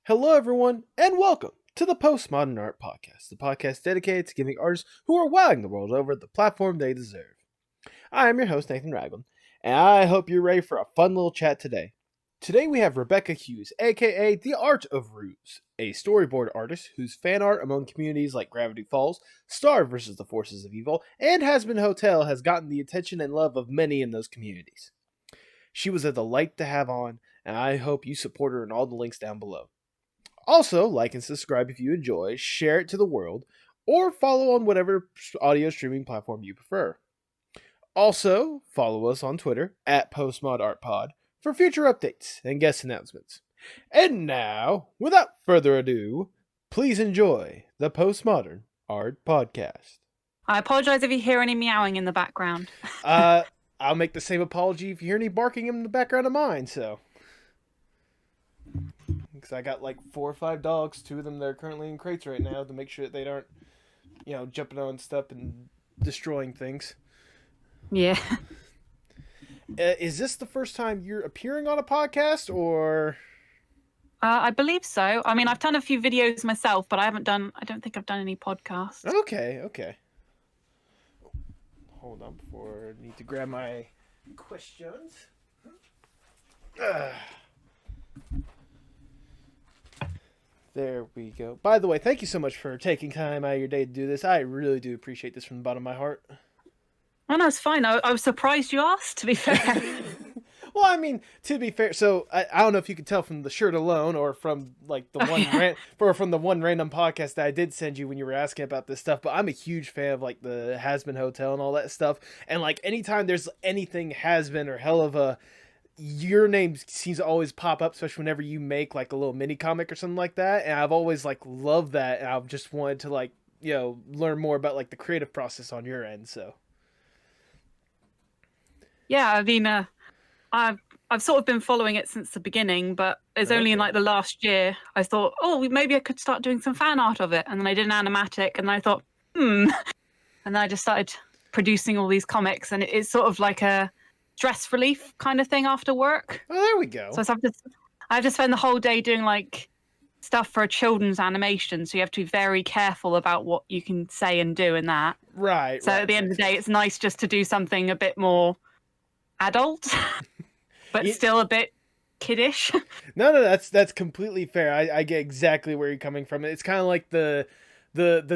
Hello, everyone, and welcome to the Postmodern Art Podcast, the podcast dedicated to giving artists who are wowing the world over the platform they deserve. I am your host, Nathan Ragland, and I hope you're ready for a fun little chat today. Today we have Rebecca Hughes, aka the Art of Rhues, a storyboard artist whose fan art among communities like Gravity Falls, Star vs. the Forces of Evil, and Hazbin Hotel has gotten the attention and love of many in those communities. She was a delight to have on, and I hope you support her in all the links down below. Also, like and subscribe if you enjoy, share it to the world, or follow on whatever audio streaming platform you prefer. Also, follow us on Twitter at Postmodern Art Pod for future updates and guest announcements. And now, without further ado, please enjoy the Postmodern Art Podcast. I apologize if you hear any meowing in the background. I'll make the same apology if you hear any barking in the background of mine, so. Because I got like 4 or 5 dogs, 2 of them that are currently in crates right now to make sure that they aren't, jumping on stuff and destroying things. Yeah. Is this the first time you're appearing on a podcast, or? I believe so. I mean, I've done a few videos myself, but I don't think I've done any podcasts. Okay. Hold on before I need to grab my questions. There we go. By the way, thank you so much for taking time out of your day to do this. I really do appreciate this from the bottom of my heart. Oh, no, it's fine. I was surprised you asked, to be fair. Well, I mean, to be fair, so I don't know if you can tell from the shirt alone, or from like the from the one random podcast that I did send you when you were asking about this stuff. But I'm a huge fan of like the Hazbin Hotel and all that stuff. And like anytime there's anything Hazbin or hell of a, your name seems to always pop up, especially whenever you make like a little mini comic or something like that. And I've always like loved that, and I've just wanted to like learn more about like the creative process on your end. So. Yeah, I mean, I've sort of been following it since the beginning, but it's only in like the last year I thought, oh, maybe I could start doing some fan art of it. And then I did an animatic, and then I thought, And then I just started producing all these comics, and it's sort of like a stress relief kind of thing after work. Oh, there we go. So I have to spend the whole day doing like stuff for a children's animation, so you have to be very careful about what you can say and do in that. Right. So at the end of the day, it's nice just to do something a bit more adult, but still a bit kiddish. No, that's completely fair. I get exactly where you're coming from. It's kind of like the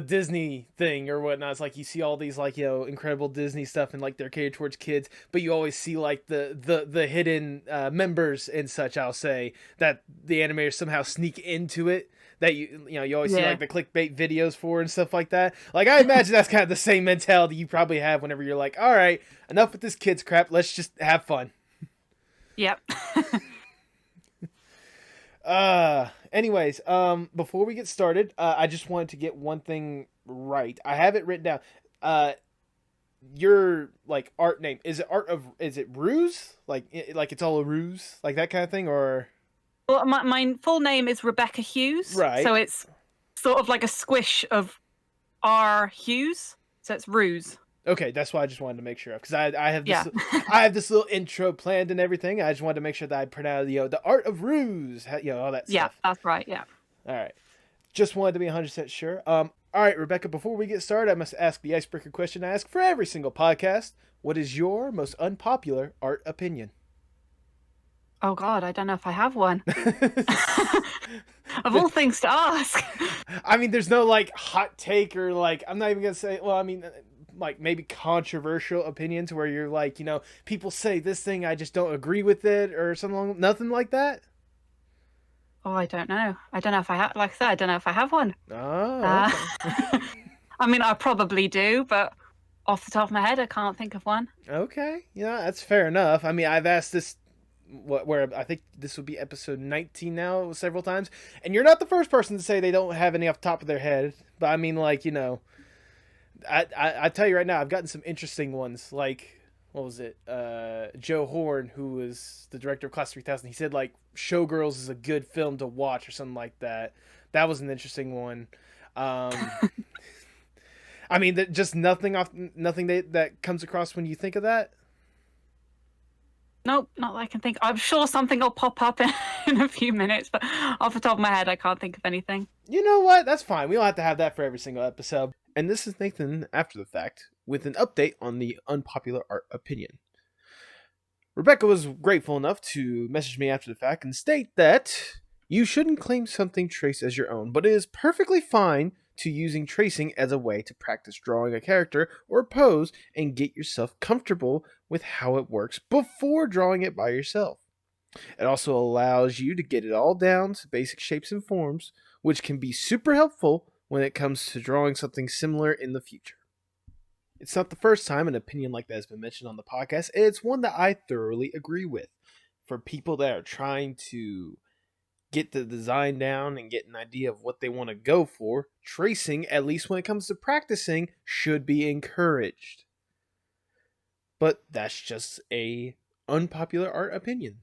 Disney thing or whatnot. It's like you see all these like incredible Disney stuff and like they're catered towards kids, but you always see like the hidden members and such. I'll say that the animators somehow sneak into it. That you always see like the clickbait videos for and stuff like that. Like I imagine that's kind of the same mentality you probably have whenever you're like, all right, enough with this kids crap. Let's just have fun. Yep. Anyways, before we get started, I just wanted to get one thing right. I have it written down. Your like art name, is it Rhues? Like it's all a ruse, like that kind of thing, or? Well, my full name is Rebecca Hughes. Right. So it's sort of like a squish of R Hughes. So it's Rhues. Okay, that's why I just wanted to make sure of, because I have this I have this little intro planned and everything. I just wanted to make sure that I pronounce the Art of Rhues, all that stuff. Yeah, that's right. Yeah. All right, just wanted to be 100% sure. All right, Rebecca. Before we get started, I must ask the icebreaker question I ask for every single podcast. What is your most unpopular art opinion? Oh God, I don't know if I have one. Of all things to ask. I mean, there's no like hot take or like, I'm not even gonna say. Well, I mean, like maybe controversial opinions where you're like, people say this thing, I just don't agree with it or something. Nothing like that. Oh, I don't know. I don't know if I have. Like I said, I don't know if I have one. Oh. Okay. I mean, I probably do, but off the top of my head, I can't think of one. Okay, that's fair enough. I mean, I've asked this. Where I think this would be episode 19 now several times, and you're not the first person to say they don't have any off the top of their head, but I mean, like, I tell you right now, I've gotten some interesting ones, like, what was it, Joe Horn, who was the director of Class 3000, he said like Showgirls is a good film to watch or something like that. That was an interesting one. I mean, just nothing that comes across when you think of that. Nope, not that I can think. I'm sure something will pop up in a few minutes, but off the top of my head, I can't think of anything. You know what? That's fine. We don't have to have that for every single episode. And this is Nathan after the fact with an update on the unpopular art opinion. Rebecca was grateful enough to message me after the fact and state that you shouldn't claim something traced as your own, but it is perfectly fine to using tracing as a way to practice drawing a character or pose and get yourself comfortable with how it works before drawing it by yourself. It also allows you to get it all down to basic shapes and forms, which can be super helpful when it comes to drawing something similar in the future. It's not the first time an opinion like that has been mentioned on the podcast, and it's one that I thoroughly agree with. For people that are trying to get the design down and get an idea of what they want to go for, tracing, at least when it comes to practicing, should be encouraged. But that's just a unpopular art opinion.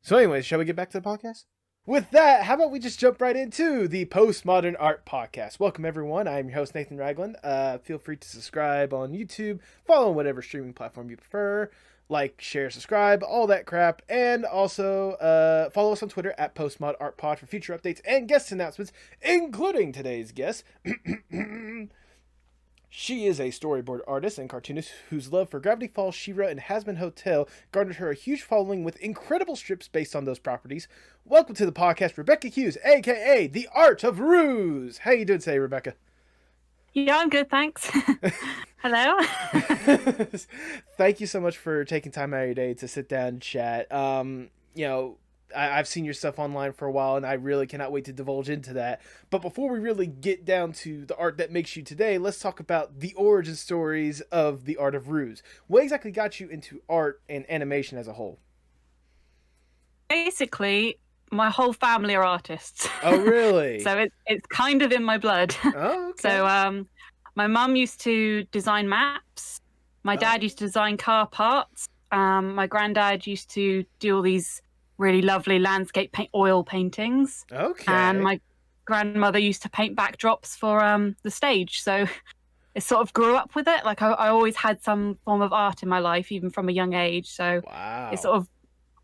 So anyways, shall we get back to the podcast? With that, how about we just jump right into the Postmodern Art Podcast. Welcome, everyone. I'm your host, Nathan Ragland. Feel free to subscribe on YouTube, follow on whatever streaming platform you prefer, like, share, subscribe, all that crap, and also follow us on Twitter at Postmod Art Pod for future updates and guest announcements, including today's guest. She is a storyboard artist and cartoonist whose love for Gravity Falls, She-Ra, and Hazbin Hotel garnered her a huge following with incredible strips based on those properties. Welcome to the podcast, Rebecca Hughes, a.k.a. The Art of Rhues. How you doing today, Rebecca? Yeah, I'm good, thanks. Hello. Thank you so much for taking time out of your day to sit down and chat. I've seen your stuff online for a while, and I really cannot wait to divulge into that. But before we really get down to the art that makes you today, let's talk about the origin stories of the Art of Rhues. What exactly got you into art and animation as a whole? Basically, my whole family are artists. Oh, really? So it's kind of in my blood. Oh, okay. So my mum used to design maps. My dad used to design car parts. My granddad used to do all these really lovely landscape oil paintings. Okay. And my grandmother used to paint backdrops for the stage. So it sort of grew up with it. Like I always had some form of art in my life, even from a young age. So wow. It sort of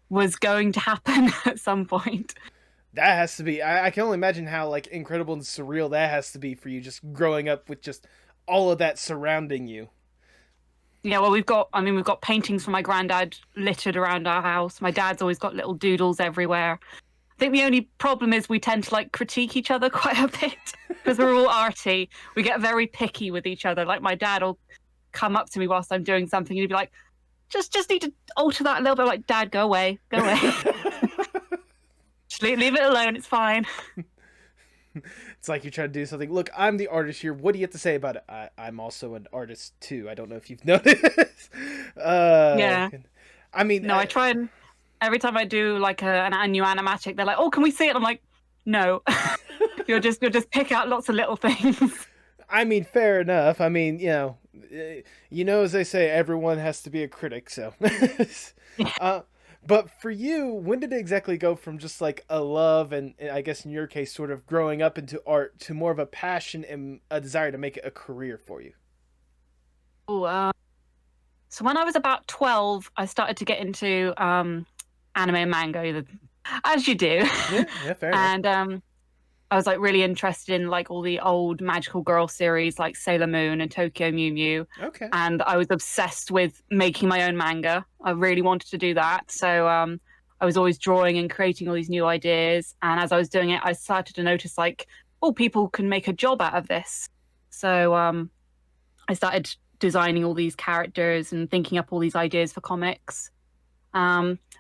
was going to happen at some point. That has to be, I can only imagine how like incredible and surreal that has to be for you, just growing up with just all of that surrounding you. Yeah, well, we've got paintings from my granddad littered around our house. My dad's always got little doodles everywhere. I think the only problem is we tend to like critique each other quite a bit because we're all arty. We get very picky with each other. Like my dad will come up to me whilst I'm doing something and he'd be like, just need to alter that a little bit. I'm like, Dad, go away. Just leave it alone. It's fine. It's like you're trying to do something. Look, I'm the artist here. What do you have to say about it? I'm also an artist too. I don't know if you've noticed. Yeah. I mean, no, I try and every time I do like a new animatic, they're like, "Oh, can we see it?" I'm like, "No, you'll just pick out lots of little things." I mean, fair enough. I mean, as they say, everyone has to be a critic. So, but for you, when did it exactly go from just like a love and I guess in your case, sort of growing up into art to more of a passion and a desire to make it a career for you? Oh, so when I was about 12, I started to get into anime and manga, as you do. Yeah, fair enough. And I was like really interested in like all the old magical girl series like Sailor Moon and Tokyo Mew Mew. Okay. And I was obsessed with making my own manga. I really wanted to do that. So I was always drawing and creating all these new ideas. And as I was doing it, I started to notice like, oh, people can make a job out of this. So I started designing all these characters and thinking up all these ideas for comics.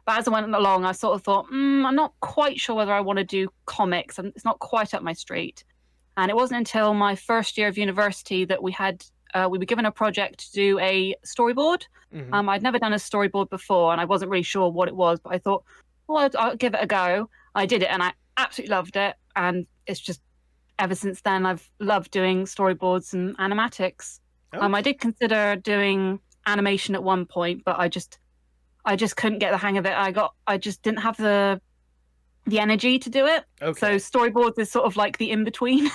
But as I went along, I sort of thought, I'm not quite sure whether I want to do comics. It's not quite up my street. And it wasn't until my first year of university that we were given a project to do a storyboard. Mm-hmm. I'd never done a storyboard before, and I wasn't really sure what it was. But I thought, well, I'll give it a go. I did it, and I absolutely loved it. And it's just ever since then, I've loved doing storyboards and animatics. Okay. I did consider doing animation at one point, but I just couldn't get the hang of it. I just didn't have the energy to do it. Okay. So storyboards is sort of like the in-between.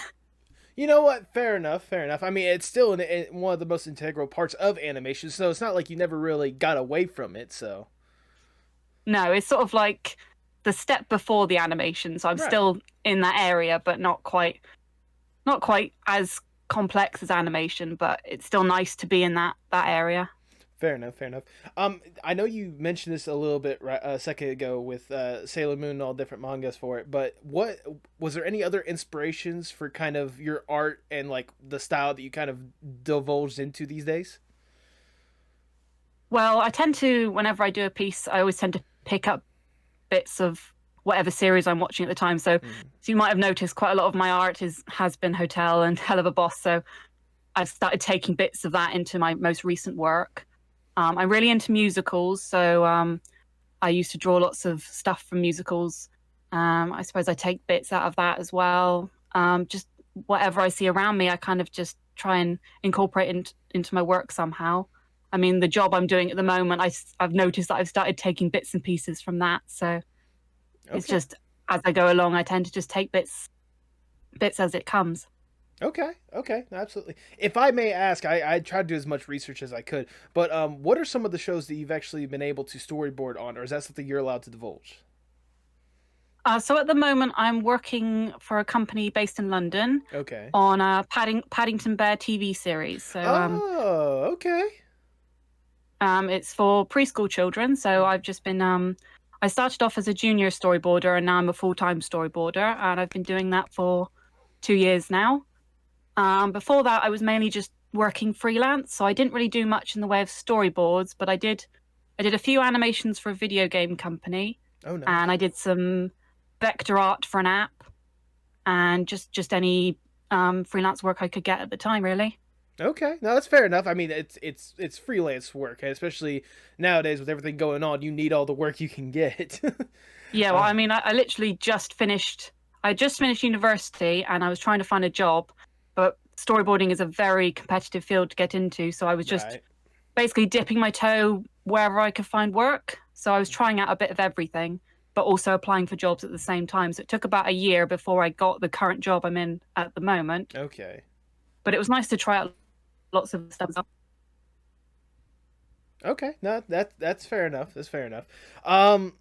You know what? Fair enough. I mean, it's still one of the most integral parts of animation, so it's not like you never really got away from it, so. No, it's sort of like the step before the animation. So I'm Right. still in that area, but not quite as complex as animation, but it's still nice to be in that area. Fair enough. Fair enough. I know you mentioned this a little bit a second ago with Sailor Moon and all different mangas for it, but what was there any other inspirations for kind of your art and like the style that you kind of divulged into these days? Well, I tend to, whenever I do a piece, I always tend to pick up bits of whatever series I'm watching at the time. So you might have noticed quite a lot of my art is Hazbin Hotel and Hell of a Boss. So I've started taking bits of that into my most recent work. I'm really into musicals, so I used to draw lots of stuff from musicals. I suppose I take bits out of that as well. Just whatever I see around me, I kind of just try and incorporate into my work somehow. I mean, the job I'm doing at the moment, I've noticed that I've started taking bits and pieces from that. So it's just, as I go along, I tend to just take bits as it comes. Okay, absolutely. If I may ask, I tried to do as much research as I could, but what are some of the shows that you've actually been able to storyboard on, or is that something you're allowed to divulge? So at the moment, I'm working for a company based in London Okay. on a Paddington Bear TV series. So okay. it's for preschool children. So I've just been I started off as a junior storyboarder, and now I'm a full-time storyboarder, and I've been doing that for 2 years now. Before that, I was mainly just working freelance, so I didn't really do much in the way of storyboards, but I did a few animations for a video game company. Oh, nice. And I did some vector art for an app, and just any freelance work I could get at the time, really. Okay, no, that's fair enough. I mean, it's freelance work, especially nowadays with everything going on. You need all the work you can get. Yeah, well, I mean, I literally just finished. I just finished university, and I was trying to find a job, but storyboarding is a very competitive field to get into. So I was just basically dipping my toe wherever I could find work. So I was trying out a bit of everything, but also applying for jobs at the same time. So it took about a year before I got the current job I'm in at the moment. Okay. But it was nice to try out lots of stuff. Okay, no, that's fair enough. That's fair enough. One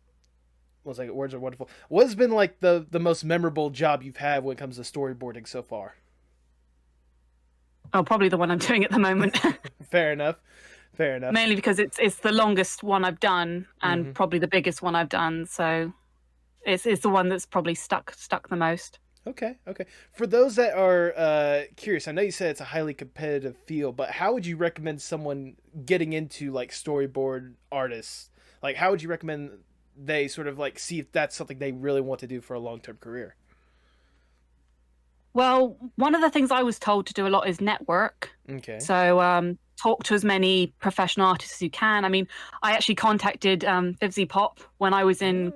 second, words are wonderful. What's been like the most memorable job you've had when it comes to storyboarding so far? Oh, probably the one I'm doing at the moment. Fair enough. Fair enough. Mainly because it's the longest one I've done, and probably the biggest one I've done. So it's the one that's probably stuck the most. Okay. For those that are curious, I know you said it's a highly competitive field, but how would you recommend someone getting into like storyboard artists? Like, how would you recommend they sort of like see if that's something they really want to do for a long-term career? Well, one of the things I was told to do a lot is network. Okay. So talk to as many professional artists as you can. I mean, I actually contacted Vivzy Pop when I was in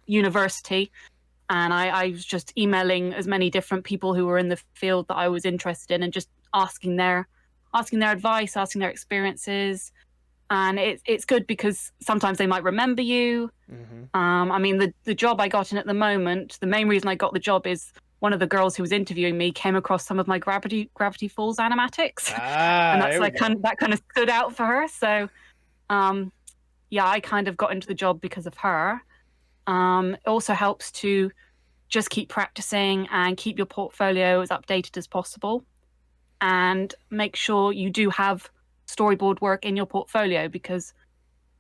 university, and I was just emailing as many different people who were in the field that I was interested in, and just asking their advice, asking their experiences. And it's good because sometimes they might remember you. I mean, the job I got in at the moment, the main reason I got the job is one of the girls who was interviewing me came across some of my Gravity Falls animatics, and that's like that kind of stood out for her. So, yeah, I kind of got into the job because of her. It also helps to just keep practicing and keep your portfolio as updated as possible, and make sure you do have storyboard work in your portfolio, because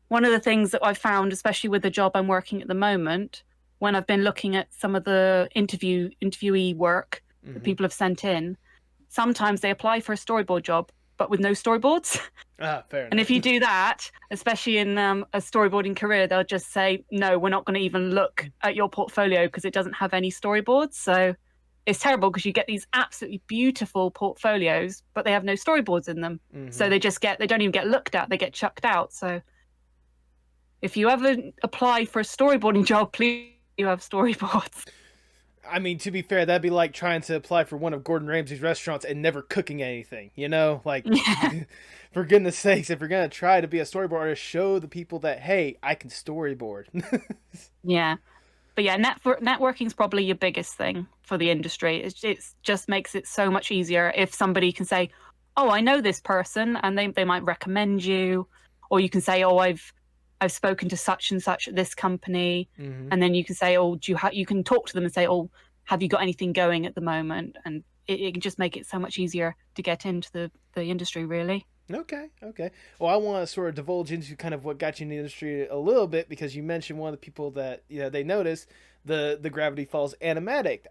one of the things that I've found, especially with the job I'm working at the moment, when I've been looking at some of the interviewee work that people have sent in, sometimes they apply for a storyboard job, but with no storyboards. Fair enough. And if you do that, especially in a storyboarding career, they'll just say, no, we're not going to even look at your portfolio because it doesn't have any storyboards. So it's terrible because you get these absolutely beautiful portfolios, but they have no storyboards in them. So they don't even get looked at, they get chucked out. So if you ever apply for a storyboarding job, please you have storyboards. I mean, to be fair, that'd be like trying to apply for one of Gordon Ramsay's restaurants and never cooking anything, you know? Like, for goodness sakes, if you're going to try to be a storyboard artist, show the people that, hey, I can storyboard. Yeah. But yeah, networking is probably your biggest thing for the industry. It just makes it so much easier if somebody can say, oh, I know this person, and they might recommend you. Or you can say, oh, I've I've spoken to such and such at this company. Mm-hmm. And then you can say, oh, you can talk to them and say, oh, have you got anything going at the moment? And it can just make it so much easier to get into the industry, really. Okay. Well, I want to sort of divulge into kind of what got you in the industry a little bit, because you mentioned one of the people that they notice the Gravity Falls animatic.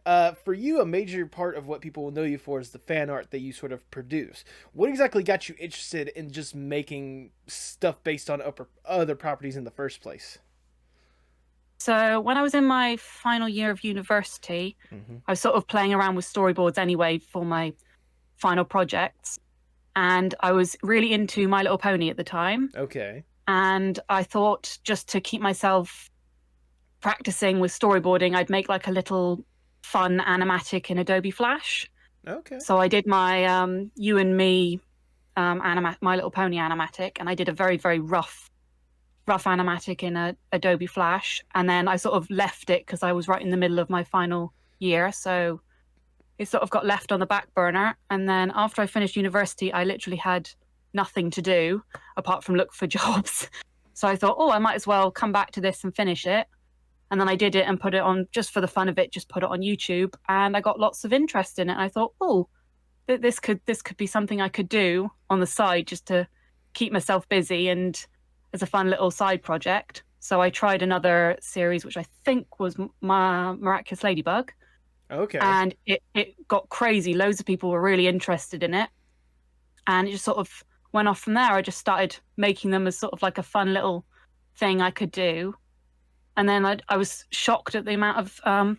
For you, a major part of what people will know you for is the fan art that you sort of produce. What exactly got you interested in just making stuff based on other properties in the first place? So when I was in my final year of university, I was sort of playing around with storyboards anyway for my final projects. And I was really into My Little Pony at the time. Okay. And I thought, just to keep myself practicing with storyboarding, I'd make like a little fun animatic in Adobe Flash. Okay. So I did my You and Me My Little Pony animatic, and I did a very, very rough animatic in Adobe Flash. And then I sort of left it because I was right in the middle of my final year. So it sort of got left on the back burner. And then after I finished university, I literally had nothing to do apart from look for jobs. So I thought, oh, I might as well come back to this and finish it. And then I did it and put it on, just for the fun of it, just put it on YouTube. And I got lots of interest in it. And I thought, oh, this could be something I could do on the side just to keep myself busy and as a fun little side project. So I tried another series, which I think was my Miraculous Ladybug. Okay. And it got crazy. Loads of people were really interested in it. And it just sort of went off from there. I just started making them as sort of like a fun little thing I could do. And then I was shocked at the amount of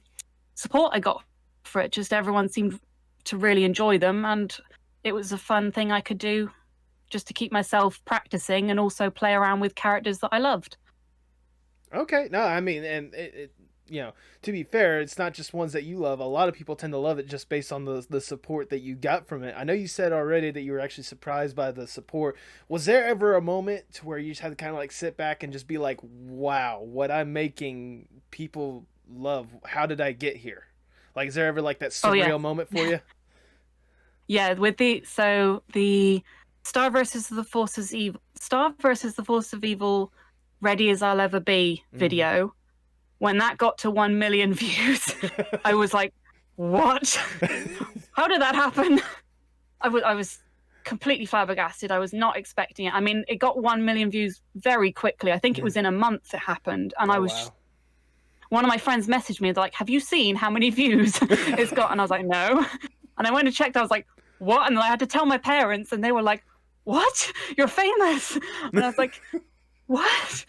support I got for it. Just everyone seemed to really enjoy them. And it was a fun thing I could do just to keep myself practicing and also play around with characters that I loved. Okay. No, I mean, and it to be fair, it's not just ones that you love. A lot of people tend to love it just based on the support that you got from it. I know you said already that you were actually surprised by the support. Was there ever a moment to where you just had to kind of like sit back and just be like, wow, what I'm making people love? How did I get here? Like, is there ever like that surreal moment for you? Yeah, with the Star versus the Force of Evil, Ready as I'll Ever Be video. When that got to 1 million views, I was like, what? How did that happen? I was completely flabbergasted. I was not expecting it. I mean, it got 1 million views very quickly. I think it was in a month it happened. And one of my friends messaged me, like, have you seen how many views it's got? And I was like, no. And I went and checked. I was like, what? And I had to tell my parents, and they were like, what? You're famous. And I was like, what?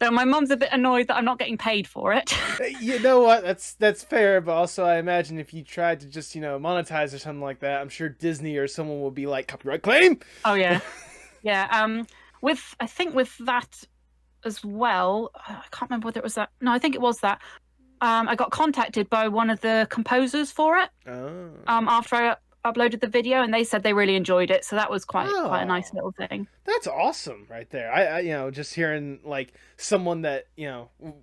So my mum's a bit annoyed that I'm not getting paid for it. You know what? That's fair, but also I imagine if you tried to just, monetize or something like that, I'm sure Disney or someone will be like, copyright claim. Oh yeah. Yeah. I think with that as well, I can't remember whether it was that. No, I think it was that. I got contacted by one of the composers for it. Oh. After I uploaded the video, and they said they really enjoyed it, so that was quite a nice little thing. That's awesome right there. I just hearing like someone that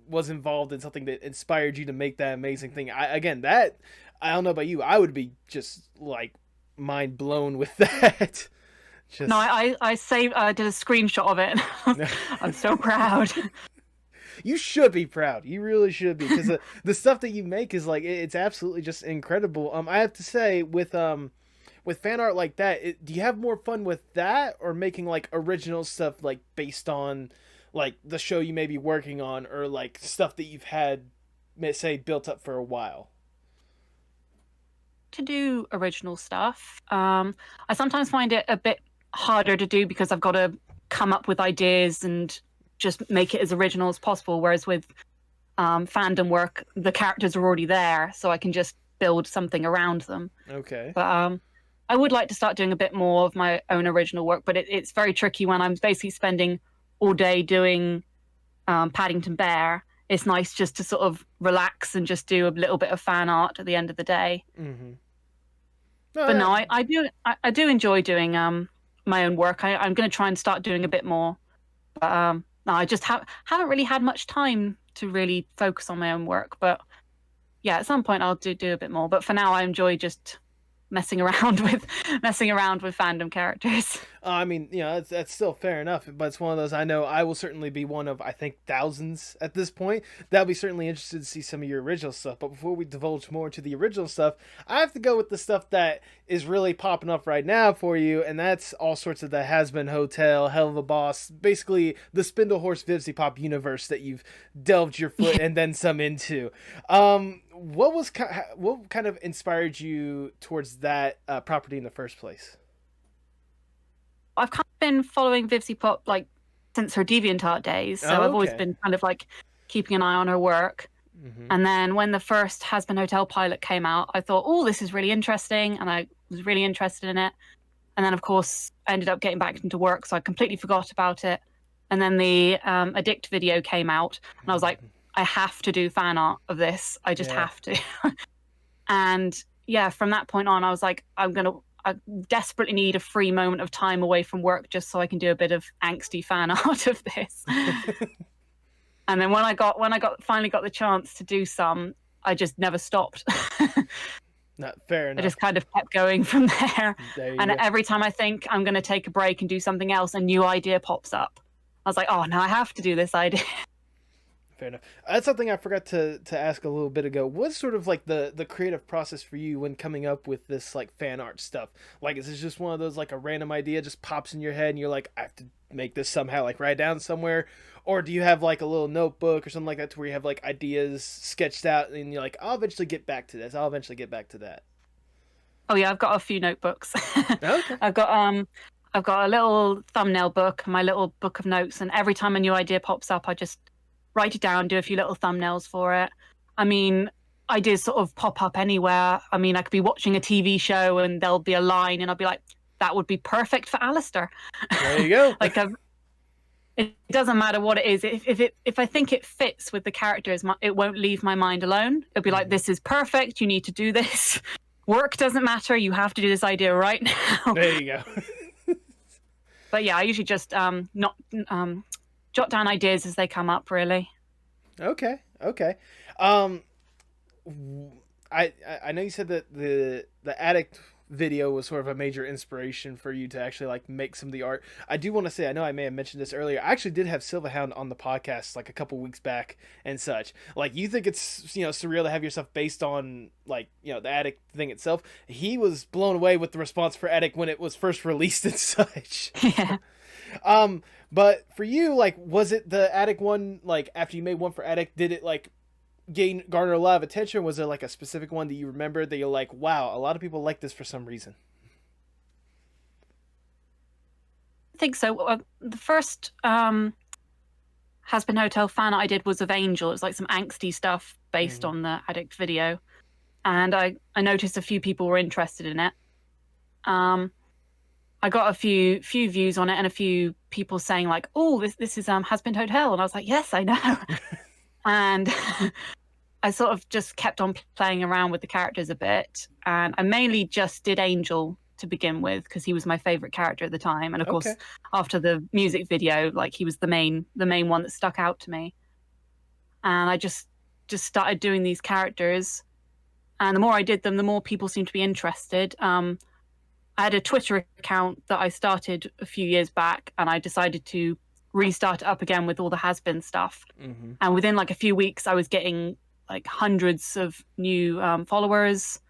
was involved in something that inspired you to make that amazing thing. I don't know about you, I would be just like mind blown with that. No, I saved. I did a screenshot of it. I'm so proud. You should be proud. You really should be, because the stuff that you make is like, it's absolutely just incredible. I have to say, with fan art like that, do you have more fun with that, or making like original stuff like based on like the show you may be working on, or like stuff that you've had, say, built up for a while? To do original stuff, I sometimes find it a bit harder to do because I've got to come up with ideas and just make it as original as possible, whereas with fandom work, the characters are already there, so I can just build something around them. Okay. But I would like to start doing a bit more of my own original work, but it's very tricky when I'm basically spending all day doing Paddington Bear. It's nice just to sort of relax and just do a little bit of fan art at the end of the day. Mm-hmm. But no, I do enjoy doing my own work. I'm going to try and start doing a bit more. But no, I just haven't really had much time to really focus on my own work. But yeah, at some point I'll do a bit more. But for now, I enjoy just messing around with fandom characters. I mean, that's still fair enough, but it's one of those. I know I will certainly be one of, I think, thousands at this point. That'll be certainly interested to see some of your original stuff. But before we divulge more into the original stuff, I have to go with the stuff that is really popping up right now for you, and that's all sorts of the Hazbin Hotel, Hell of a Boss, basically the Spindle Horse Vivzy Pop universe that you've delved your foot and then some into. What kind of inspired you towards that property in the first place? I've kind of been following Vivzy Pop like since her DeviantArt days, so I've always been kind of like keeping an eye on her work. Mm-hmm. And then when the first Hazbin Hotel pilot came out, I thought, oh, this is really interesting, and I was really interested in it. And then, of course, I ended up getting back into work, so I completely forgot about it. And then the Addict video came out, and I was like, I have to do fan art of this. I just have to. And yeah, from that point on, I was like, I desperately need a free moment of time away from work just so I can do a bit of angsty fan art of this. And then when I finally got the chance to do some, I just never stopped. Not fair enough. I just kind of kept going from there. And every time I think I'm going to take a break and do something else, a new idea pops up. I was like, oh, no, I have to do this idea. Fair enough. That's something I forgot to ask a little bit ago. What's sort of like the creative process for you when coming up with this like fan art stuff? Like, is this just one of those like a random idea just pops in your head and you're like, I have to make this somehow, like write down somewhere? Or do you have like a little notebook or something like that to where you have like ideas sketched out and you're like, I'll eventually get back to this. I'll eventually get back to that. Oh yeah, I've got a few notebooks. Okay. I've got a little thumbnail book, my little book of notes, and every time a new idea pops up, I just write it down, do a few little thumbnails for it. I mean, ideas sort of pop up anywhere. I mean, I could be watching a TV show and there'll be a line and I'll be like, that would be perfect for Alistair. There you go. Like, it doesn't matter what it is. If I think it fits with the characters, it won't leave my mind alone. It'll be like, this is perfect. You need to do this. Work doesn't matter. You have to do this idea right now. There you go. But yeah, I usually just jot down ideas as they come up, really. Okay. I know you said that the Addict video was sort of a major inspiration for you to actually like make some of the art. I do want to say, I know I may have mentioned this earlier, I actually did have Silverhound on the podcast like a couple weeks back and such. Like, you think it's surreal to have your stuff based on like the Addict thing itself. He was blown away with the response for Addict when it was first released and such. Yeah. But for you, like, was it the Addict one, like after you made one for Addict, did it like garner a lot of attention? Was there like a specific one that you remember that you're like, wow, a lot of people like this for some reason? I think so. The first Hazbin Hotel fan I did was of Angel. It was like some angsty stuff based on the Addict video, and I noticed a few people were interested in it. I got a few views on it and a few people saying like, oh, this is Hazbin Hotel, and I was like, yes, I know. And I sort of just kept on playing around with the characters a bit. And I mainly just did Angel to begin with because he was my favorite character at the time. And of course, after the music video, like, he was the main one that stuck out to me. And I just started doing these characters. And the more I did them, the more people seemed to be interested. I had a Twitter account that I started a few years back, and I decided to restart it up again with all the Hazbin stuff. And within like a few weeks, I was getting like hundreds of new followers,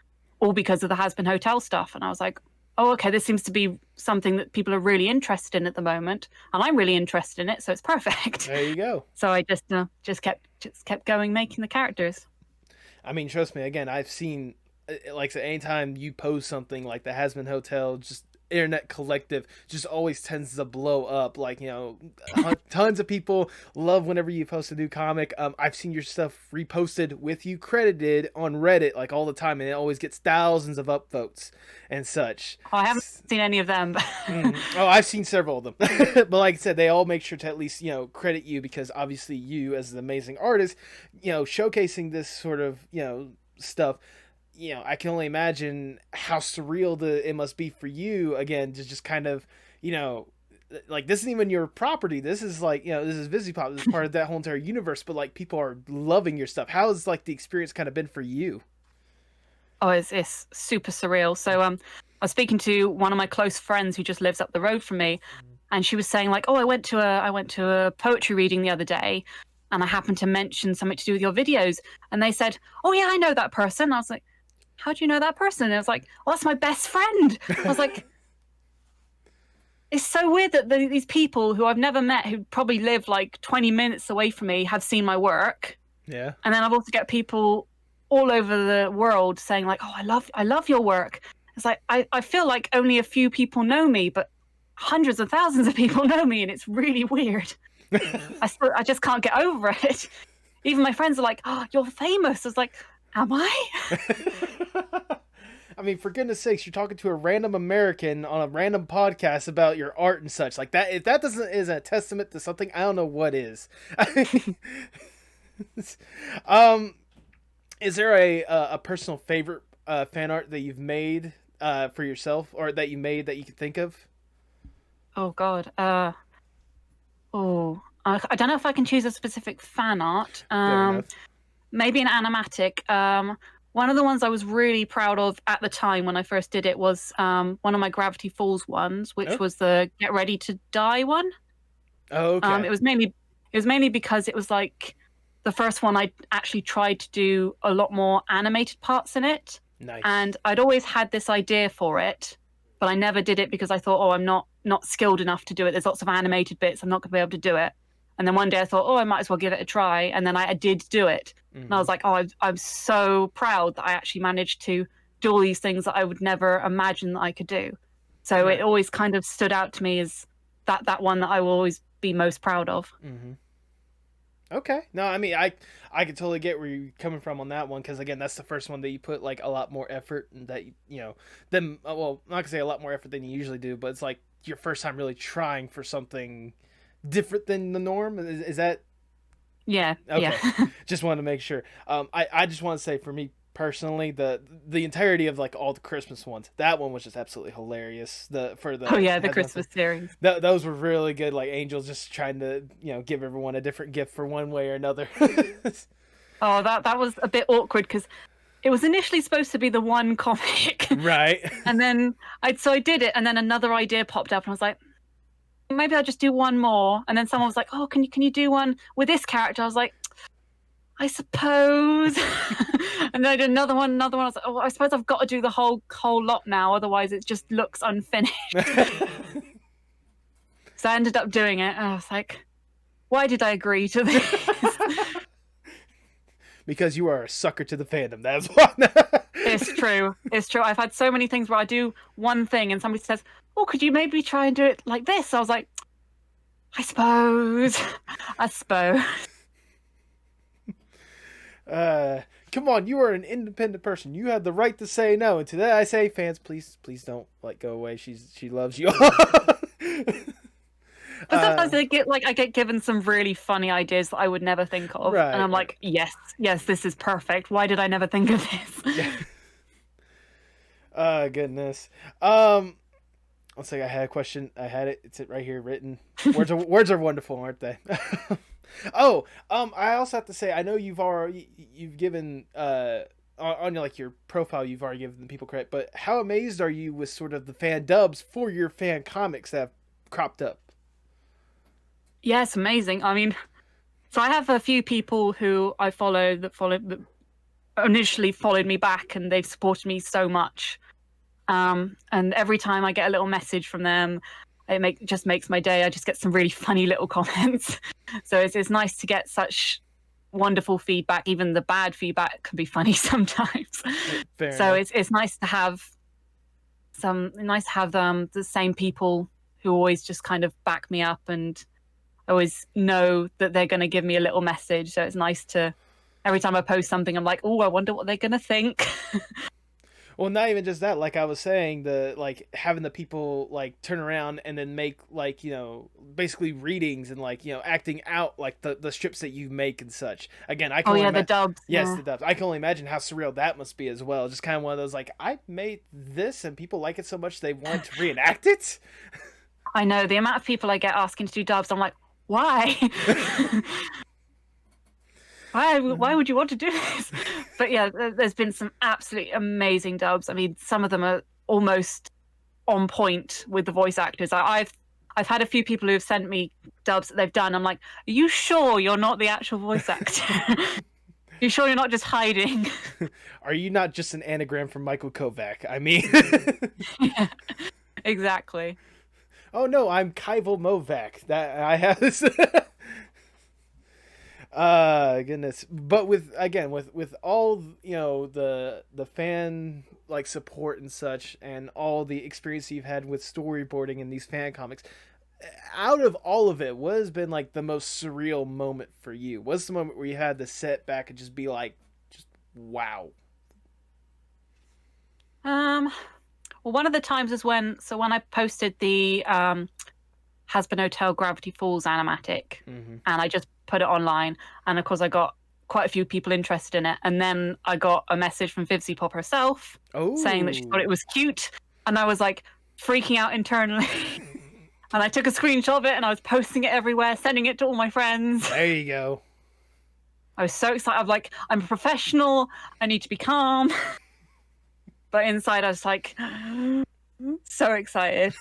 all because of the Hazbin Hotel stuff. And I was like, oh, okay, this seems to be something that people are really interested in at the moment, and I'm really interested in it, so it's perfect. There you go. So I just kept going making the characters. I mean, trust me, again, I've seen, like, anytime you post something like the Hazbin Hotel, just internet collective just always tends to blow up. Like, tons of people love whenever you post a new comic. I've seen your stuff reposted with you credited on Reddit like all the time, and it always gets thousands of upvotes and such. Oh, I haven't seen any of them. Oh, I've seen several of them. But like I said, they all make sure to at least credit you, because obviously you as an amazing artist, showcasing this sort of stuff. I can only imagine how surreal it must be for you, again, to just kind of, like, this isn't even your property. This is like, this is Vivzy Pop. This is part of that whole entire universe, but like, people are loving your stuff. How has like the experience kind of been for you? Oh, it's super surreal. So I was speaking to one of my close friends who just lives up the road from me, and she was saying like, "Oh, I went to a poetry reading the other day, and I happened to mention something to do with your videos." And they said, "Oh yeah, I know that person." And I was like, "How do you know that person?" And I was like, "Oh, that's my best friend." I was like, it's so weird that these people who I've never met, who probably live like 20 minutes away from me, have seen my work. Yeah. And then I've also got people all over the world saying like, "Oh, I love your work." It's like I feel like only a few people know me, but hundreds of thousands of people know me, and it's really weird. I just can't get over it. Even my friends are like, "Oh, you're famous." I was like, "Am I?" I mean, for goodness sakes, you're talking to a random American on a random podcast about your art and such like that. If that isn't a testament to something, I don't know what is. Is there a personal favorite fan art that you've made for yourself, or that you made that you can think of? Oh God. I don't know if I can choose a specific fan art. Fair enough. Maybe an animatic. One of the ones I was really proud of at the time when I first did it was one of my Gravity Falls ones, which was the Get Ready to Die one. Oh, okay. It was mainly because it was like the first one I actually tried to do a lot more animated parts in it. Nice. And I'd always had this idea for it, but I never did it because I thought, oh, I'm not skilled enough to do it. There's lots of animated bits. I'm not going to be able to do it. And then one day I thought, oh, I might as well give it a try. And then I did do it. Mm-hmm. And I was like, oh, I'm so proud that I actually managed to do all these things that I would never imagine that I could do. So It always kind of stood out to me as that one that I will always be most proud of. Mm-hmm. Okay. No, I mean, I can totally get where you're coming from on that one, because again, that's the first one that you put like a lot more effort, and that I'm not gonna say a lot more effort than you usually do, but it's like your first time really trying for something different than the norm. Is that? Yeah. Okay. Yeah. Just wanted to make sure. I just want to say, for me personally, the entirety of like all the Christmas ones, that one was just absolutely hilarious. The Christmas series. Those were really good. Like angels just trying to give everyone a different gift for one way or another. Oh, that was a bit awkward because it was initially supposed to be the one comic, right? And then I did it, and then another idea popped up, and I was like, maybe I'll just do one more. And then someone was like, oh, can you do one with this character? I was like, I suppose. And then I did another one. I was like, oh, I suppose I've got to do the whole lot now, otherwise it just looks unfinished. So I ended up doing it, and I was like, why did I agree to this? Because you are a sucker to the fandom, that's why. It's true. I've had so many things where I do one thing and somebody says, oh, could you maybe try and do it like this? So I was like, I suppose. Come on, you are an independent person. You have the right to say no. And to that I say, fans, please don't go away. She loves you. Sometimes I get given some really funny ideas that I would never think of, and I'm like, yes, this is perfect. Why did I never think of this? Goodness. Let's see. I had a question. I had it. It's right here written. Words are wonderful, aren't they? I also have to say, I know you've given on like your profile, you've already given people credit, but how amazed are you with sort of the fan dubs for your fan comics that have cropped up? Yeah, it's amazing. I mean, so I have a few people who I follow that initially followed me back, and they've supported me so much. And every time I get a little message from them, it just makes my day. I just get some really funny little comments. So it's nice to get such wonderful feedback. Even the bad feedback can be funny sometimes. Fair so enough. it's nice to have the same people who always just kind of back me up, and always know that they're going to give me a little message. So it's nice to, every time I post something, I'm like, oh, I wonder what they're going to think. Well, not even just that. Like I was saying, having the people like turn around and then make like basically readings and like acting out like the strips that you make and such. Again, I can the dubs. Yes, the dubs. I can only imagine how surreal that must be as well. Just kind of one of those like, I made this and people like it so much they want to reenact it. I know the amount of people I get asking to do dubs. I'm like, why? Why would you want to do this? But yeah, there's been some absolutely amazing dubs. I mean, some of them are almost on point with the voice actors. I've had a few people who have sent me dubs that they've done. I'm like, are you sure you're not the actual voice actor? You sure you're not just hiding? Are you not just an anagram from Michael Kovac? I mean, Yeah, exactly. oh no, I'm Kaivel Movac. That I have this. Goodness. But with all, the fan like support and such, and all the experience you've had with storyboarding in these fan comics, out of all of it, what has been like the most surreal moment for you? What's the moment where you had to sit back and just be like, just wow? Well, one of the times is when I posted the Hazbin Hotel Gravity Falls animatic, Mm-hmm. and I just put it online, and of course I got quite a few people interested in it, and then I got a message from Vivzy Pop herself saying that she thought it was cute, and I was like freaking out internally. And I took a screenshot of it and I was posting it everywhere, sending it to all my friends. There you go. I was so excited. I'm like, I'm a professional, I need to be calm. But inside I was like, so excited.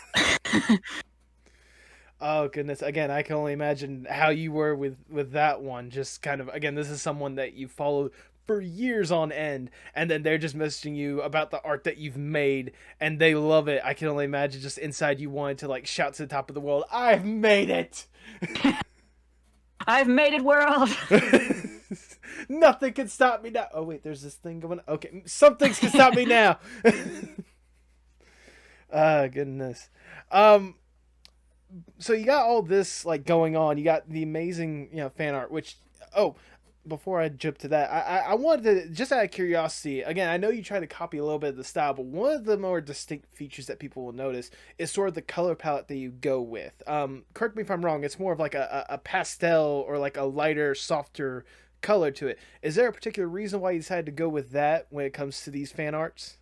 Oh goodness! Again, I can only imagine how you were with that one. Just kind of, again, this is someone that you followed for years on end, and then they're just messaging you about the art that you've made, and they love it. I can only imagine just inside you wanted to like shout to the top of the world, "I've made it! I've made it, world! Nothing can stop me now." Oh wait, there's this thing going. Okay, some things can stop me now. Goodness. So you got all this like going on. You got the amazing, fan art. Which, before I jump to that, I wanted to, just out of curiosity. Again, I know you try to copy a little bit of the style, but one of the more distinct features that people will notice is sort of the color palette that you go with. Correct me if I'm wrong. It's more of like a pastel or like a lighter, softer color to it. Is there a particular reason why you decided to go with that when it comes to these fan arts?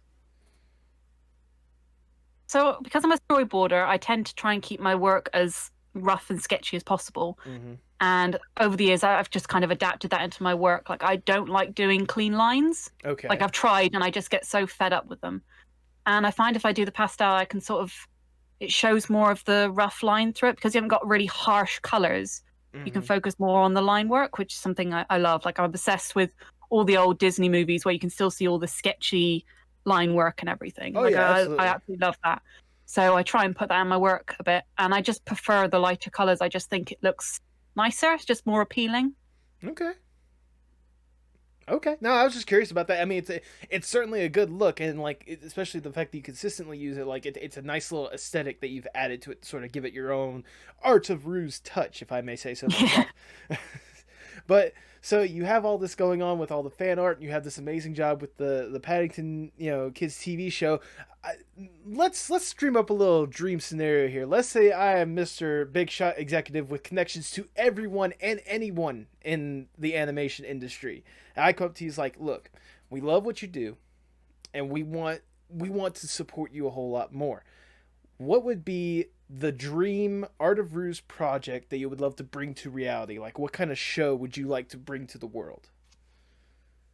So because I'm a storyboarder, I tend to try and keep my work as rough and sketchy as possible. Mm-hmm. And over the years, I've just kind of adapted that into my work. Like, I don't like doing clean lines. Okay. Like, I've tried and I just get so fed up with them. And I find if I do the pastel, I can sort of, it shows more of the rough line through it because you haven't got really harsh colors. Mm-hmm. You can focus more on the line work, which is something I love. Like, I'm obsessed with all the old Disney movies where you can still see all the sketchy line work and everything. Oh, like, yeah, I absolutely. absolutely love that. So I try and put that in my work a bit. And I just prefer the lighter colors. I just think it looks nicer. It's just more appealing. Okay. No, I was just curious about that. I mean, it's certainly a good look, and like especially the fact that you consistently use it. Like it's a nice little aesthetic that you've added to it to sort of give it your own Art of Rhues touch, if I may say so myself. But so you have all this going on with all the fan art, and you have this amazing job with the Paddington, kids TV show. Let's dream up a little dream scenario here. Let's say I am Mr. Big Shot executive with connections to everyone and anyone in the animation industry. And I come up to you like, look, we love what you do, and we want to support you a whole lot more. What would be the dream Art of Rhues project that you would love to bring to reality? Like, what kind of show would you like to bring to the world?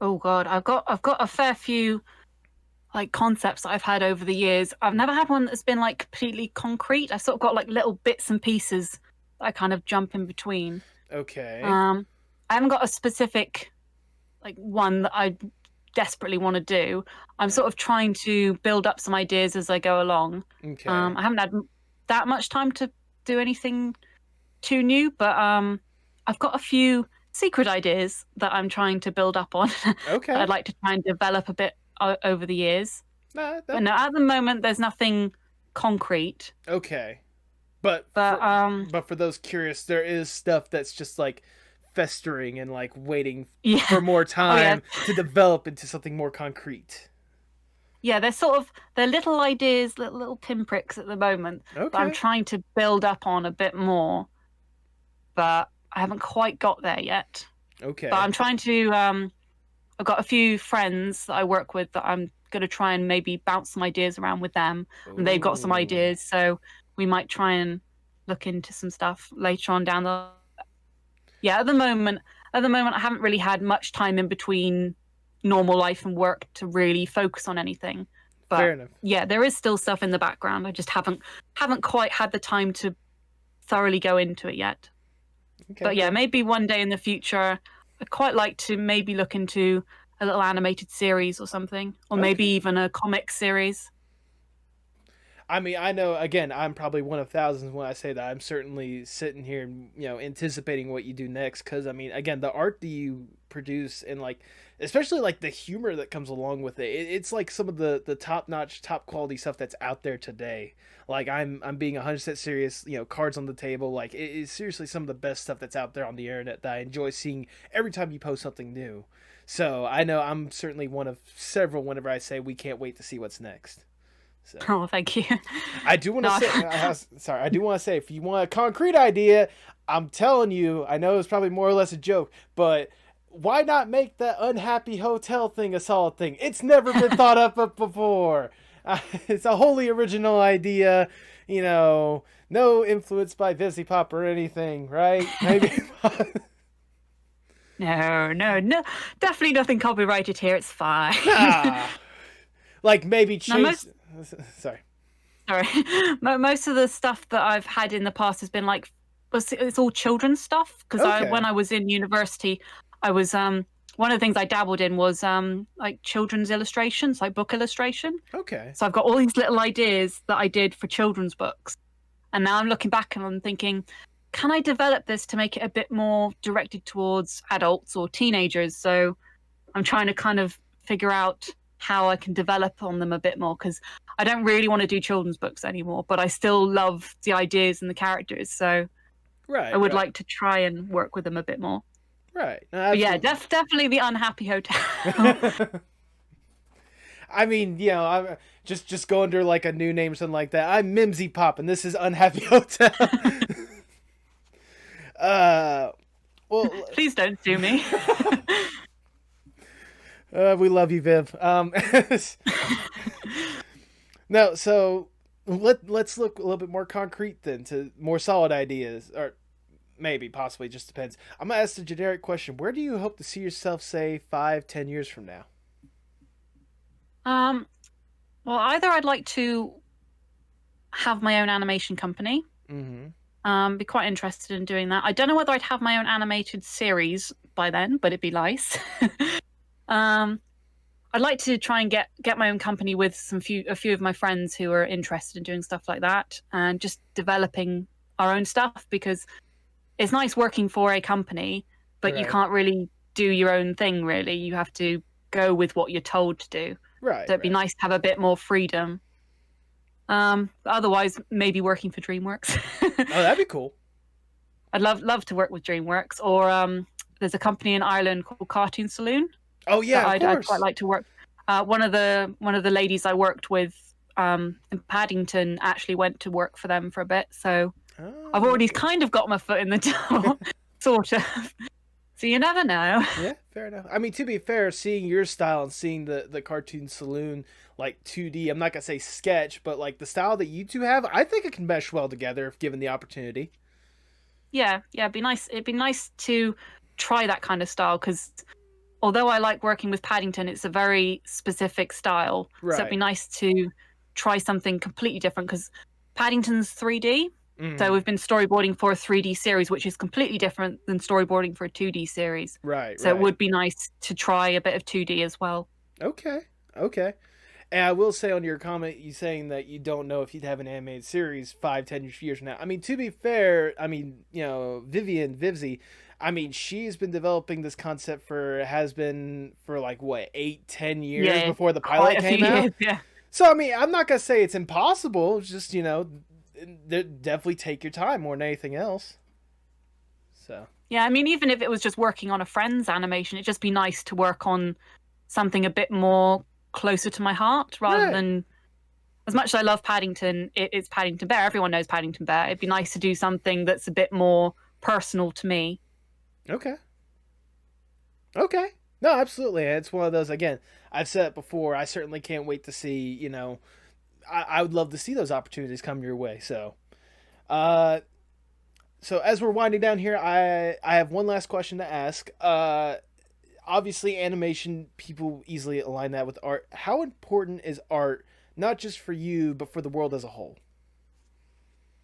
Oh God, I've got a fair few like concepts that I've had over the years. I've never had one that's been like completely concrete. I've sort of got like little bits and pieces that I kind of jump in between. Okay. I haven't got a specific like one that I desperately want to do. I'm sort of trying to build up some ideas as I go along. Okay. I haven't had that much time to do anything too new, but I've got a few secret ideas that I'm trying to build up on. Okay. That I'd like to try and develop a bit over the years. But no, at the moment there's nothing concrete. Okay. But for those curious, there is stuff that's just like festering and like waiting for more time to develop into something more concrete. Yeah, they're little ideas, little pinpricks at the moment that I'm trying to build up on a bit more, but I haven't quite got there yet. Okay. But I'm trying to. I've got a few friends that I work with that I'm going to try and maybe bounce some ideas around with them, and they've got some ideas, so we might try and look into some stuff later on down the. Yeah, at the moment at the moment I haven't really had much time in between normal life and work to really focus on anything. But Fair enough. yeah, there is still stuff in the background. I just haven't quite had the time to thoroughly go into it yet. Okay, But yeah, cool. maybe one day in the future, I'd quite like to maybe look into a little animated series or something, or maybe Okay. even a comic series. I mean, I know, again, I'm probably one of thousands when I say that. I'm certainly sitting here and, anticipating what you do next. Because, I mean, again, the art that you produce and, like, especially, like, the humor that comes along with it, it's like some of the top-notch, top-quality stuff that's out there today. Like, I'm being 100% serious, cards on the table. Like, it is seriously some of the best stuff that's out there on the internet that I enjoy seeing every time you post something new. So, I know I'm certainly one of several whenever I say we can't wait to see what's next. So. Oh, thank you. I do want to No, say, I do want to say, if you want a concrete idea, I'm telling you, I know it's probably more or less a joke, but why not make that unhappy hotel thing a solid thing? It's never been thought up of before. It's a wholly original idea, no influence by Vizzy Pop or anything, right? Maybe. no, definitely nothing copyrighted here. It's fine. Like maybe No, chase. Sorry. Most of the stuff that I've had in the past has been like, it's all children's stuff. Because Okay. when I was in university, I was one of the things I dabbled in was like children's illustrations, like book illustration. Okay. So I've got all these little ideas that I did for children's books, and now I'm looking back and I'm thinking, can I develop this to make it a bit more directed towards adults or teenagers? So I'm trying to kind of figure out how I can develop on them a bit more, because I don't really want to do children's books anymore, but I still love the ideas and the characters. So Right. I would like to try and work with them a bit more. Right. No, but yeah, definitely the Unhappy Hotel. I mean, I'm just go under like a new name or something like that. I'm Mimsy Pop, and this is Unhappy Hotel. Well, please don't sue me. We love you, Viv. No, so let's look a little bit more concrete then, to more solid ideas, or maybe possibly, just depends. I'm gonna ask the generic question: where do you hope to see yourself, say, 5-10 years from now? Well, either I'd like to have my own animation company. Mm-hmm. Be quite interested in doing that. I don't know whether I'd have my own animated series by then, but it'd be nice. I'd like to try and get my own company with a few of my friends who are interested in doing stuff like that, and just developing our own stuff, because it's nice working for a company, but you can't really do your own thing, really. You have to go with what you're told to do. Right. So it'd be nice to have a bit more freedom. Otherwise, maybe working for DreamWorks. Oh, that'd be cool. I'd love to work with DreamWorks, or there's a company in Ireland called Cartoon Saloon. Oh yeah, I'd quite like to work. One of the ladies I worked with in Paddington actually went to work for them for a bit, so I've already kind of got my foot in the door, sort of. So you never know. Yeah, fair enough. I mean, to be fair, seeing your style and seeing the Cartoon Saloon, like 2D, I'm not gonna say sketch, but like the style that you two have, I think it can mesh well together if given the opportunity. Yeah, it'd be nice. It'd be nice to try that kind of style, because although I like working with Paddington, it's a very specific style. Right. So it'd be nice to try something completely different, because Paddington's 3D. Mm-hmm. So we've been storyboarding for a 3D series, which is completely different than storyboarding for a 2D series. Right. So it would be nice to try a bit of 2D as well. Okay. And I will say on your comment, you saying that you don't know if you'd have an animated series 5-10 years from now. I mean, to be fair, I mean, Vivzy, I mean, she's been developing this concept has been for like, what, 8-10 years before the pilot came out? Years, yeah. So, I mean, I'm not going to say it's impossible. It's just, definitely take your time more than anything else. So. Yeah, I mean, even if it was just working on a friend's animation, it'd just be nice to work on something a bit more closer to my heart, rather than, as much as I love Paddington, it's Paddington Bear. Everyone knows Paddington Bear. It'd be nice to do something that's a bit more personal to me. Okay. No, absolutely. It's one of those, again, I've said it before, I certainly can't wait to see, I would love to see those opportunities come your way. So So as we're winding down here, I have one last question to ask. Obviously, animation, people easily align that with art. How important is art, not just for you, but for the world as a whole?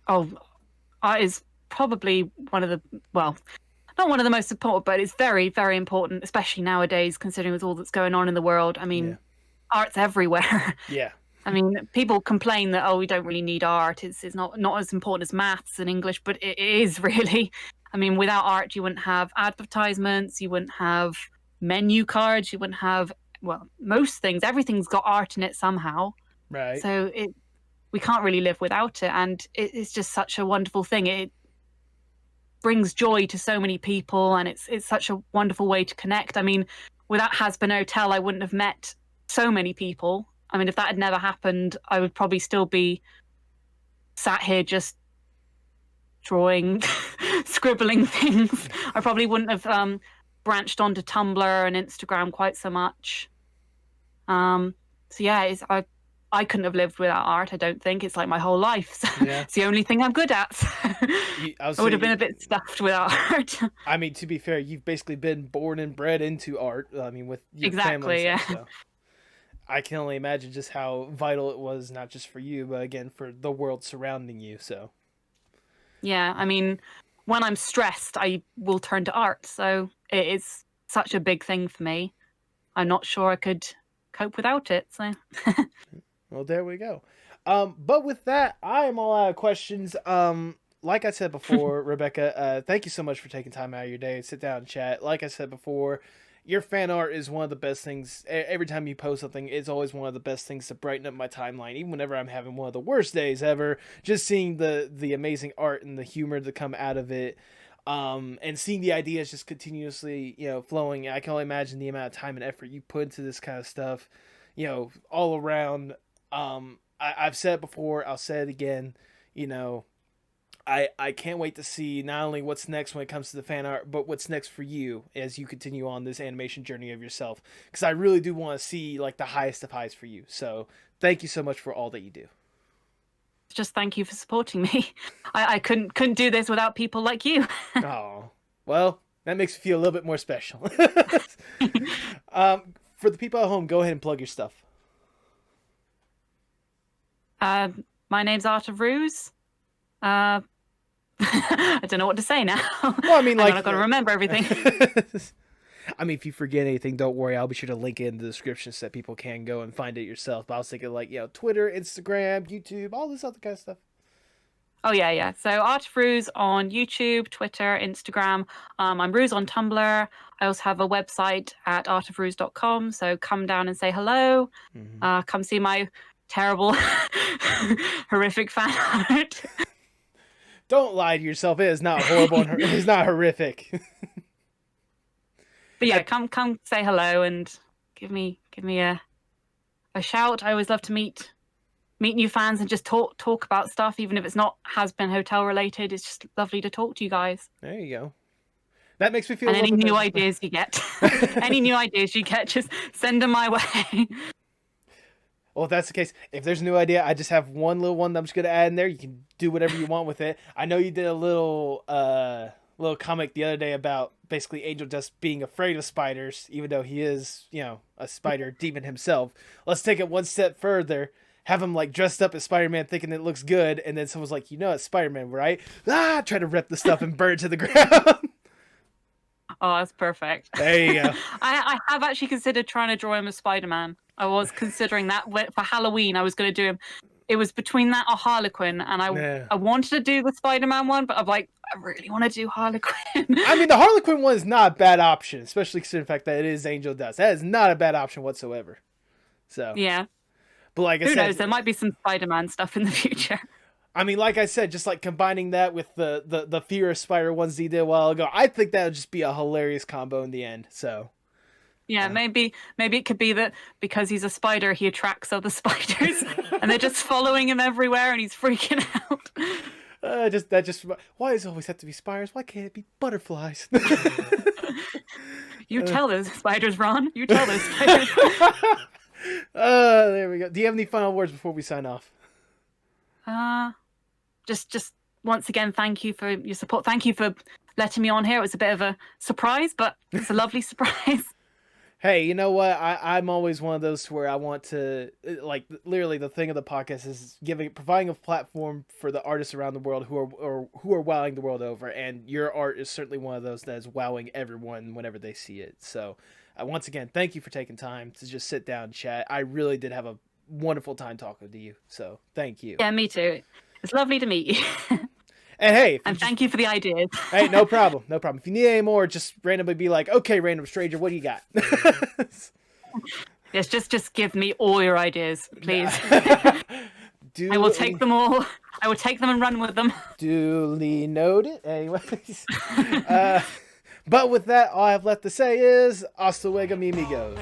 Oh, art is probably one of the, well, not one of the most important, but it's very, very important, especially nowadays, considering with all that's going on in the world. I mean, art's everywhere. Yeah. I mean, people complain that, oh, we don't really need art. It's not as important as maths and English, but it is really. I mean, without art, you wouldn't have advertisements, you wouldn't have menu cards, you wouldn't have, well, most things. Everything's got art in it somehow. Right. So we can't really live without it. And it's just such a wonderful thing. It brings joy to so many people, and it's such a wonderful way to connect. I mean, without Hazbin Hotel, I wouldn't have met so many people. I mean, if that had never happened, I would probably still be sat here just drawing, scribbling things. I probably wouldn't have branched onto Tumblr and Instagram quite so much. So yeah, I couldn't have lived without art, I don't think. It's like my whole life. So it's the only thing I'm good at. I would have been a bit stuffed without art. I mean, to be fair, you've basically been born and bred into art. I mean, with your family and stuff, so. I can only imagine just how vital it was, not just for you, but again, for the world surrounding you. So, yeah, I mean, when I'm stressed, I will turn to art. So it is such a big thing for me. I'm not sure I could cope without it. So, well, there we go. But with that, I am all out of questions. Like I said before, Rebecca, thank you so much for taking time out of your day to sit down and chat. Like I said before, your fan art is one of the best things. Every time you post something, it's always one of the best things to brighten up my timeline. Even whenever I'm having one of the worst days ever, just seeing the amazing art and the humor to come out of it, and seeing the ideas just continuously, flowing. I can only imagine the amount of time and effort you put into this kind of stuff, all around. I've said it before, I'll say it again, I can't wait to see not only what's next when it comes to the fan art, but what's next for you as you continue on this animation journey of yourself. Because I really do want to see like the highest of highs for you. So thank you so much for all that you do. Just thank you for supporting me. I couldn't do this without people like you. Oh, well, that makes me feel a little bit more special. For the people at home, go ahead and plug your stuff. My name's Art of Rhues. I don't know what to say now. Well, I mean, like, I've got to remember everything. I mean, if you forget anything, don't worry. I'll be sure to link it in the description so that people can go and find it yourself. But I was thinking, like, Twitter, Instagram, YouTube, all this other kind of stuff. Oh, yeah. So Art of Rhues on YouTube, Twitter, Instagram. I'm Rhues on Tumblr. I also have a website at artofrhues.com. So come down and say hello. Mm-hmm. Come see my terrible, horrific fan art. Don't lie to yourself. It is not horrible. And it is not horrific. But yeah, come say hello and give me a shout. I always love to meet new fans and just talk about stuff, even if it's not Hazbin Hotel related. It's just lovely to talk to you guys. There you go. That makes me feel. And any new ideas you get, just send them my way. Well, if that's the case, if there's a new idea, I just have one little one that I'm just going to add in there. You can do whatever you want with it. I know you did a little comic the other day about basically Angel Dust being afraid of spiders, even though he is, a spider demon himself. Let's take it one step further. Have him like dressed up as Spider-Man thinking it looks good, and then someone's like, it's Spider-Man, right? Try to rip the stuff and burn it to the ground. Oh, that's perfect. There you go. I have actually considered trying to draw him as Spider-Man. I was considering that for Halloween. I was going to do him. It was between that or Harlequin, and I wanted to do the Spider-Man one, but I'm like, I really want to do Harlequin. I mean, the Harlequin one is not a bad option, especially considering the fact that it is Angel Dust. That is not a bad option whatsoever. So yeah, but like I said, who knows? There might be some Spider-Man stuff in the future. I mean, like I said, just like combining that with the Fear of Spider ones he did a while ago, I think that would just be a hilarious combo in the end. So. Yeah, maybe it could be that because he's a spider, he attracts other spiders, and they're just following him everywhere, and he's freaking out. Why does it always have to be spiders? Why can't it be butterflies? You tell those spiders, Ron. You tell those spiders. There we go. Do you have any final words before we sign off? Just once again, thank you for your support. Thank you for letting me on here. It was a bit of a surprise, but it's a lovely surprise. Hey, you know what? I'm always one of those where I want to, like, literally the thing of the podcast is providing a platform for the artists around the world who are wowing the world over, and your art is certainly one of those that is wowing everyone whenever they see it. So, once again, thank you for taking time to just sit down and chat. I really did have a wonderful time talking to you, so thank you. Yeah, me too. It's lovely to meet you. And hey, thank you for the ideas. Hey, no problem. If you need any more, just randomly be like, okay, random stranger, what do you got? Yes, just give me all your ideas, please. I will take them all. I will take them and run with them. Duly noted. Anyways. But with that, all I have left to say is, hasta luego, mi amigos.